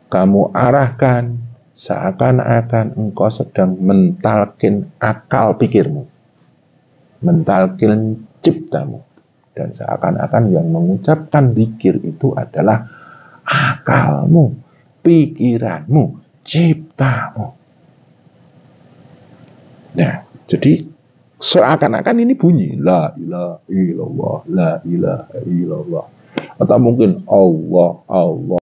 kamu arahkan seakan-akan engkau sedang mentalkin akal pikirmu, mentalkin ciptamu, dan seakan-akan yang mengucapkan zikir itu adalah akalmu, pikiranmu, ciptamu. Nah, jadi seakan-akan ini bunyi la ilaha illallah, la ilaha illallah, atau mungkin Allah, Allah.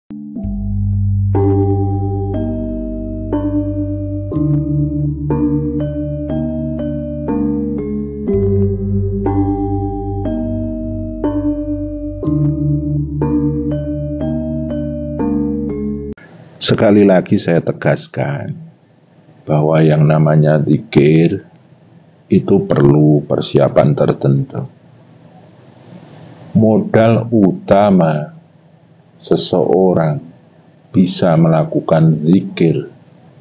Sekali lagi saya tegaskan bahwa yang namanya zikir itu perlu persiapan tertentu. Modal utama seseorang bisa melakukan zikir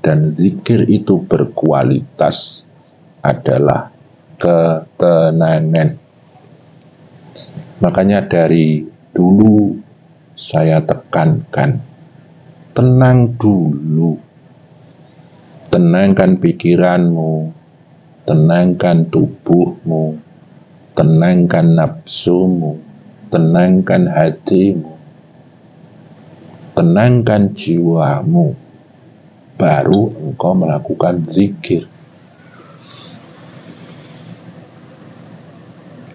dan zikir itu berkualitas adalah ketenangan. Makanya dari dulu saya tekankan, tenang dulu, tenangkan pikiranmu, tenangkan tubuhmu, tenangkan nafsumu, tenangkan hatimu, tenangkan jiwamu, baru engkau melakukan zikir.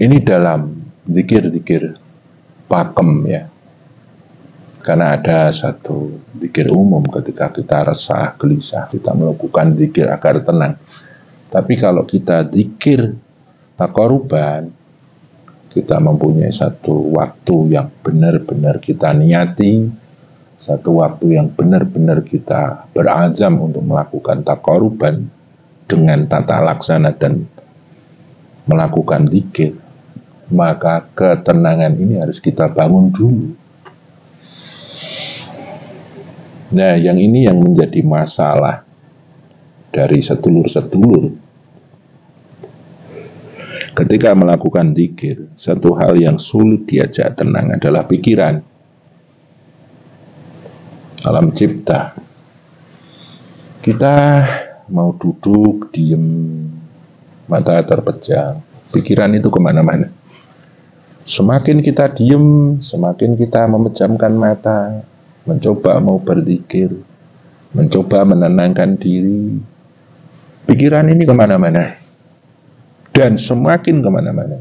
Ini dalam zikir-zikir pakem ya. Karena ada satu zikir umum ketika kita resah, gelisah, kita melakukan zikir agar tenang. Tapi kalau kita zikir taqarruban, kita mempunyai satu waktu yang benar-benar kita niati, satu waktu yang benar-benar kita berazam untuk melakukan taqarruban dengan tata laksana dan melakukan zikir, maka ketenangan ini harus kita bangun dulu. Nah, yang ini yang menjadi masalah dari sedulur-sedulur. Ketika melakukan zikir, satu hal yang sulit diajak tenang adalah pikiran. Alam cipta. Kita mau duduk, diem, mata terpejam, pikiran itu kemana-mana. Semakin kita diem, semakin kita memejamkan mata, mencoba mau berzikir, mencoba menenangkan diri, pikiran ini kemana-mana, dan semakin kemana-mana,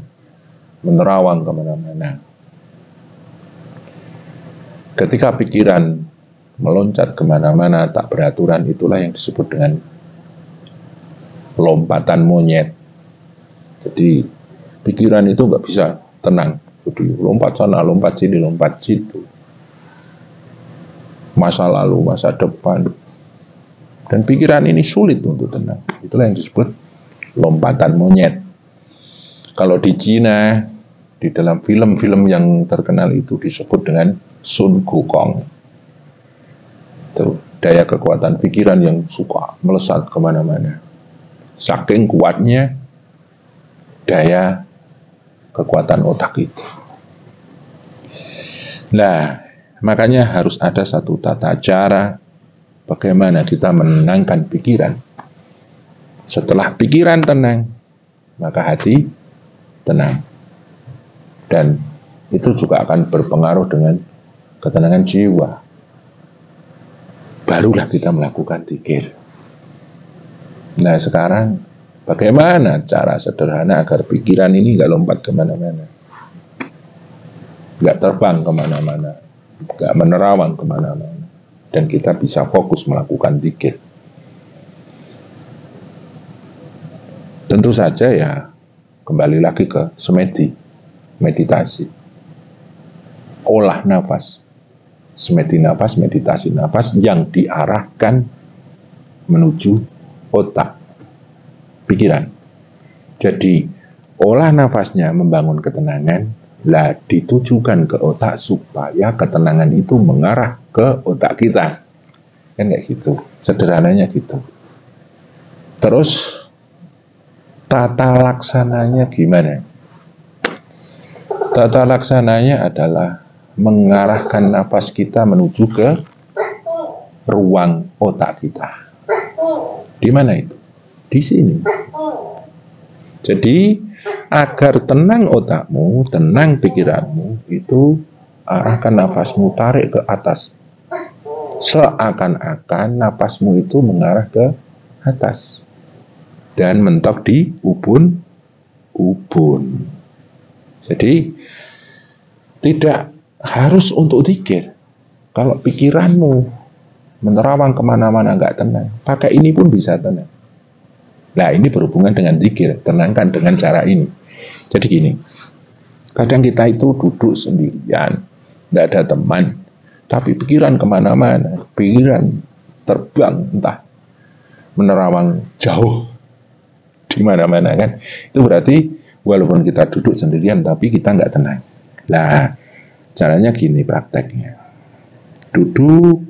menerawang kemana-mana. Ketika pikiran meloncat kemana-mana tak beraturan, itulah yang disebut dengan lompatan monyet. Jadi pikiran itu nggak bisa tenang, jadi lompat sana, lompat sini, lompat situ, masa lalu, masa depan, dan pikiran ini sulit untuk tenang. Itulah yang disebut lompatan monyet. Kalau di Cina, di dalam film-film yang terkenal itu disebut dengan Sun Wukong. Itu daya kekuatan pikiran yang suka melesat kemana-mana. Saking kuatnya daya kekuatan otak itu. Nah, makanya harus ada satu tata cara bagaimana kita menenangkan pikiran. Setelah pikiran tenang, maka hati tenang. Dan itu juga akan berpengaruh dengan ketenangan jiwa. Barulah kita melakukan zikir. Nah, sekarang bagaimana cara sederhana agar pikiran ini nggak lompat kemana-mana, nggak terbang kemana-mana, gak menerawang kemana-mana, dan kita bisa fokus melakukan zikir. Tentu saja ya, kembali lagi ke semedi, meditasi, olah nafas, semedi nafas, meditasi nafas yang diarahkan menuju otak, pikiran. Jadi olah nafasnya membangun ketenangan, lah ditujukan ke otak supaya ketenangan itu mengarah ke otak kita. Kan kayak gitu, sederhananya gitu. Terus tata laksananya gimana? Tata laksananya adalah mengarahkan nafas kita menuju ke ruang otak kita. Di mana itu? Di sini. Jadi agar tenang otakmu, tenang pikiranmu, itu arahkan nafasmu, tarik ke atas. Seakan-akan nafasmu itu mengarah ke atas dan mentok di ubun. Jadi tidak harus untuk zikir. Kalau pikiranmu menerawang kemana-mana nggak tenang, pakai ini pun bisa tenang. Nah, ini berhubungan dengan zikir, tenangkan dengan cara ini. Jadi gini, kadang kita itu duduk sendirian, tidak ada teman, tapi pikiran kemana-mana, pikiran terbang, entah menerawang jauh di mana-mana kan. Itu berarti walaupun kita duduk sendirian, tapi kita nggak tenang. Nah, caranya gini prakteknya. Duduk,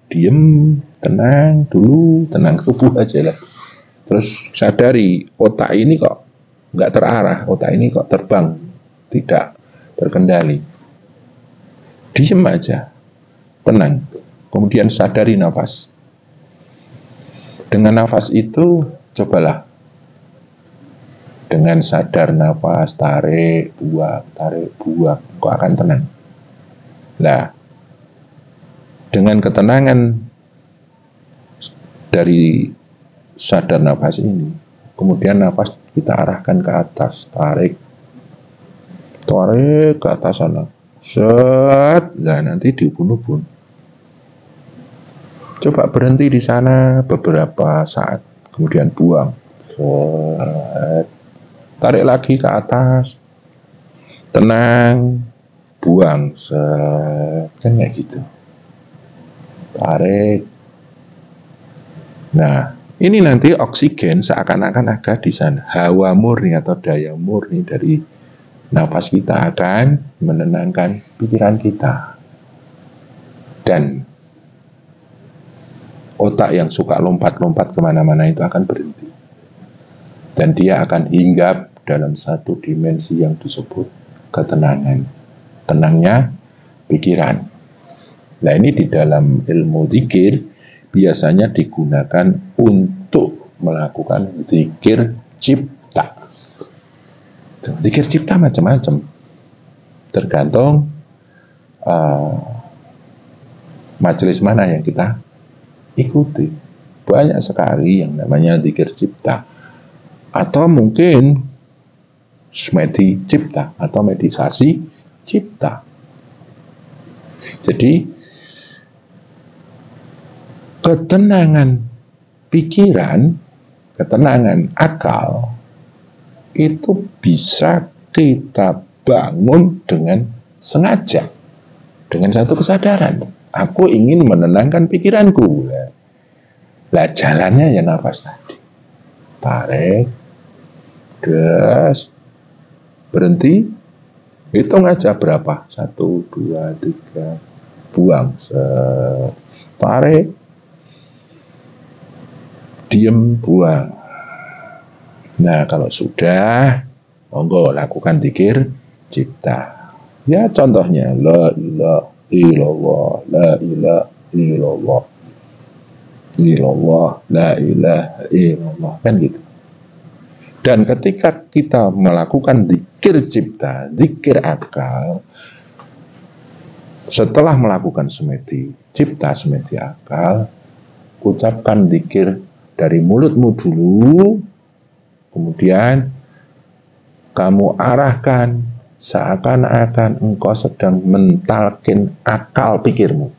diem, tenang dulu, tenang tubuh aja lah. Terus sadari otak ini kok nggak terarah, otak ini kok terbang, tidak terkendali. Diem aja, tenang. Kemudian sadari nafas. Dengan nafas itu cobalah dengan sadar nafas, tarik, buang, kok akan tenang. Nah, dengan ketenangan dari sadar nafas ini, kemudian nafas kita arahkan ke atas, tarik ke atas sana, set, nah nanti di ubun-ubun. Coba berhenti di sana beberapa saat, kemudian buang, set, tarik lagi ke atas, tenang, buang, set, kan kayak gitu, tarik. Nah, ini nanti oksigen seakan-akan ada di sana. Hawa murni atau daya murni dari nafas kita akan menenangkan pikiran kita. Dan otak yang suka lompat-lompat kemana-mana itu akan berhenti. Dan dia akan hinggap dalam satu dimensi yang disebut ketenangan. Tenangnya pikiran. Nah, ini di dalam ilmu zikir biasanya digunakan untuk melakukan zikir cipta. Zikir cipta macam-macam, tergantung majelis mana yang kita ikuti. Banyak sekali yang namanya zikir cipta, atau mungkin semedi cipta atau meditasi cipta. Jadi ketenangan pikiran, ketenangan akal itu bisa kita bangun dengan sengaja, dengan satu kesadaran. Aku ingin menenangkan pikiranku. Lah jalannya ya nafas tadi. Tarik, gas, berhenti, hitung aja berapa. 1, 2, 3, buang. Tarik, diem, buang. Nah, kalau sudah, monggo lakukan zikir cipta. Ya, contohnya la ilaha illallah, la ilaha illallah, illallah, la ilaha illallah, kan gitu. Dan ketika kita melakukan zikir cipta, zikir akal, setelah melakukan semedi cipta, semedi akal, ucapkan zikir dari mulutmu dulu, kemudian kamu arahkan seakan-akan engkau sedang mentalkin akal pikirmu,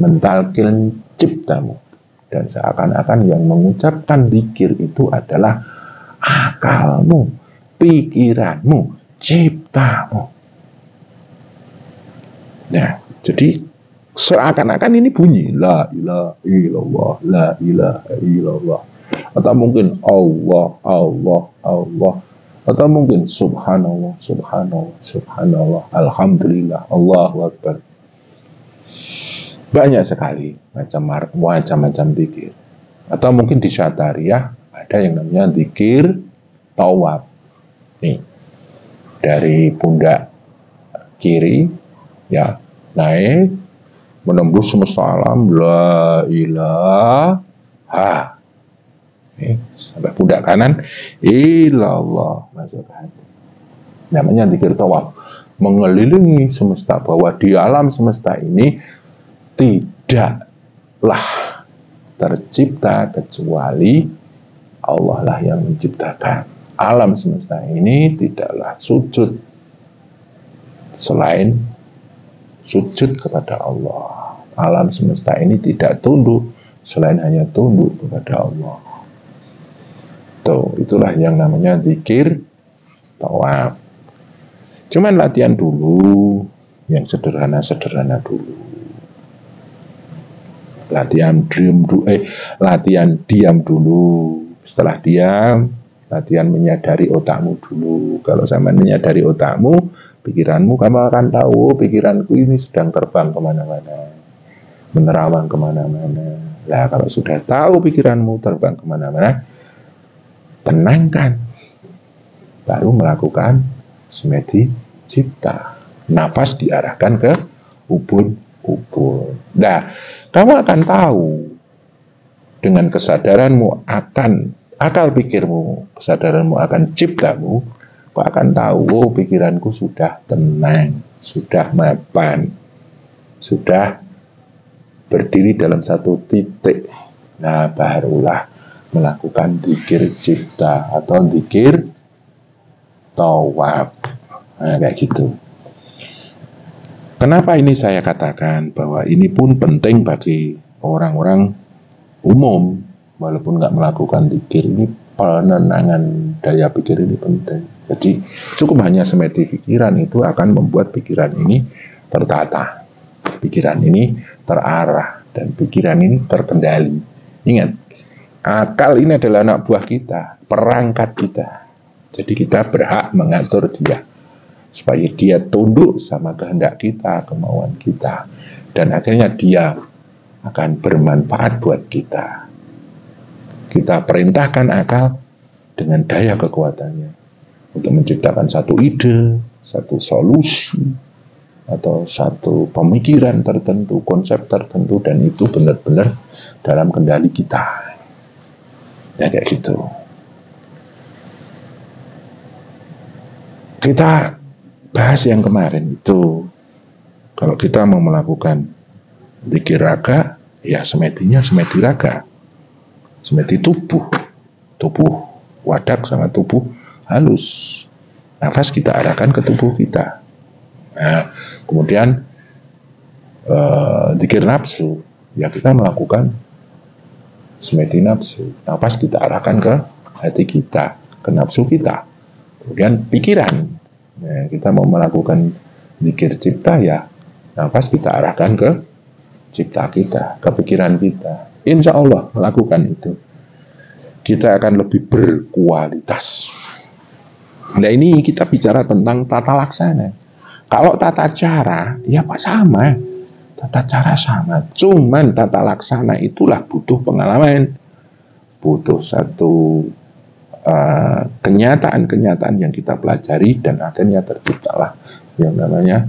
mentalkin ciptamu, dan seakan-akan yang mengucapkan zikir itu adalah akalmu, pikiranmu, ciptamu. Nah, jadi seakan-akan ini bunyi la ilaha illallah, la ilaha illallah. Atau mungkin Allah, Allah, Allah. Atau mungkin subhanallah, subhanallah, subhanallah, alhamdulillah, Allahu akbar. Banyak sekali macam-macam zikir. Atau mungkin di Syatariyah ada yang namanya zikir tawab. Nih, dari pundak kiri ya naik menembus semesta alam, la ilaha, sampai pundak kanan, illallah, masuk ke hati. Namanya zikir tawaf, mengelilingi semesta, bahwa di alam semesta ini tidaklah tercipta kecuali Allah lah yang menciptakan. Alam semesta ini tidaklah sujud selain sujud kepada Allah. Alam semesta ini tidak tunduk selain hanya tunduk kepada Allah. Tuh, itulah yang namanya zikir tawaf. Cuman latihan dulu yang sederhana-sederhana dulu. Latihan diam dulu. Setelah diam, latihan menyadari otakmu dulu. Kalau sampai menyadari otakmu, pikiranmu, kamu akan tahu pikiranku ini sedang terbang kemana-mana, menerawang kemana-mana. Nah, kalau sudah tahu pikiranmu terbang kemana-mana, tenangkan, baru melakukan semedi cipta. Nafas diarahkan ke ubun-ubun. Nah, kamu akan tahu dengan kesadaranmu akan akal pikirmu, kesadaranmu akan ciptamu, kau akan tahu, oh, pikiranku sudah tenang, sudah mapan, sudah berdiri dalam satu titik. Nah, barulah melakukan zikir cipta atau zikir tawaf. Nah, kayak gitu. Kenapa ini saya katakan bahwa ini pun penting bagi orang-orang umum, walaupun nggak melakukan zikir, ini penenangan daya pikir ini penting. Jadi cukup hanya semedi pikiran itu akan membuat pikiran ini tertata, pikiran ini terarah, dan pikiran ini terkendali. Ingat, akal ini adalah anak buah kita, perangkat kita. Jadi kita berhak mengatur dia supaya dia tunduk sama kehendak kita, kemauan kita, dan akhirnya dia akan bermanfaat buat kita. Kita perintahkan akal dengan daya kekuatannya untuk menciptakan satu ide, satu solusi, atau satu pemikiran tertentu, konsep tertentu, dan itu benar-benar dalam kendali kita. Ya, kayak gitu. Kita bahas yang kemarin itu, kalau kita mau melakukan zikir raga, ya semedinya semedi raga, semedi tubuh wadak sama tubuh halus. Nafas kita arahkan ke tubuh kita. Nah, kemudian zikir nafsu, ya kita melakukan semedi nafsu. Nafas kita arahkan ke hati kita, ke nafsu kita. Kemudian pikiran, ya, kita mau melakukan zikir cipta, ya nafas kita arahkan ke cipta kita, ke pikiran kita. Insya Allah melakukan itu, kita akan lebih berkualitas. Nah, ini kita bicara tentang tata laksana. Kalau tata cara, ya Pak, sama. Tata cara sama. Cuman tata laksana itulah butuh pengalaman. Butuh satu kenyataan-kenyataan yang kita pelajari, dan akhirnya terciptalah yang namanya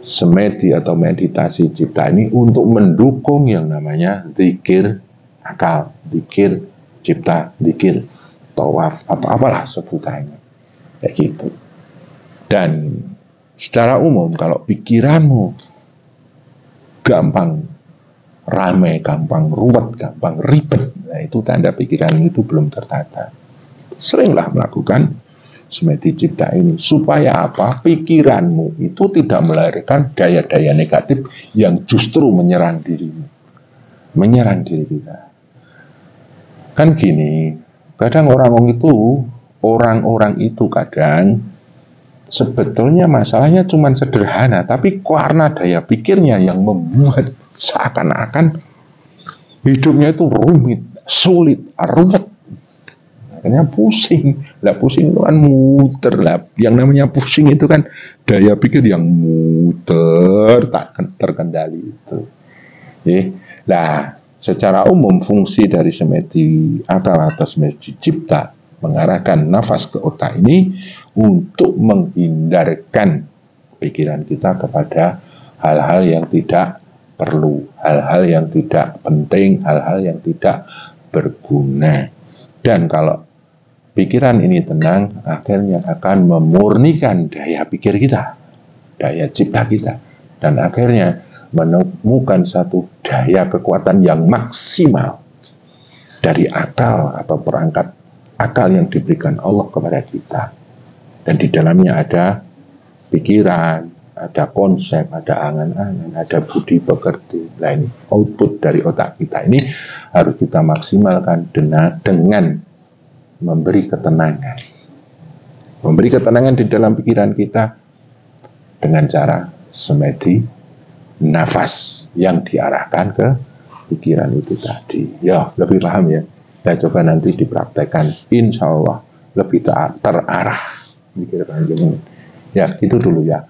semedi atau meditasi cipta ini untuk mendukung yang namanya zikir akal, zikir cipta, zikir tawaf, apalah sebutannya, kayak gitu. Dan secara umum kalau pikiranmu gampang ramai, gampang ruwet, gampang ribet, nah itu tanda pikiran itu belum tertata. Seringlah melakukan semedi cipta ini supaya apa? Pikiranmu itu tidak melahirkan daya-daya negatif yang justru menyerang dirimu, menyerang diri kita. Kan gini, kadang orang-orang itu kadang sebetulnya masalahnya cuma sederhana, tapi karena daya pikirnya yang membuat seakan-akan hidupnya itu rumit, sulit, ruwet. Akhirnya pusing. Lah pusing itu kan muter lah. Yang namanya pusing itu kan daya pikir yang muter, tak terkendali itu. Lah, secara umum fungsi dari semedi akal atau semedi cipta mengarahkan nafas ke otak ini untuk menghindarkan pikiran kita kepada hal-hal yang tidak perlu, hal-hal yang tidak penting, hal-hal yang tidak berguna. Dan kalau pikiran ini tenang, akhirnya akan memurnikan daya pikir kita, daya cipta kita, dan akhirnya menemukan satu daya kekuatan yang maksimal dari akal atau perangkat akal yang diberikan Allah kepada kita. Dan di dalamnya ada pikiran, ada konsep, ada angan-angan, ada budi pekerti. Nah, ini output dari otak kita ini harus kita maksimalkan dengan memberi ketenangan. Memberi ketenangan di dalam pikiran kita dengan cara semedi nafas yang diarahkan ke pikiran itu tadi. Ya, lebih paham ya. Saya coba nanti dipraktekkan, insya Allah lebih terarah pikiran. Ya, itu dulu ya.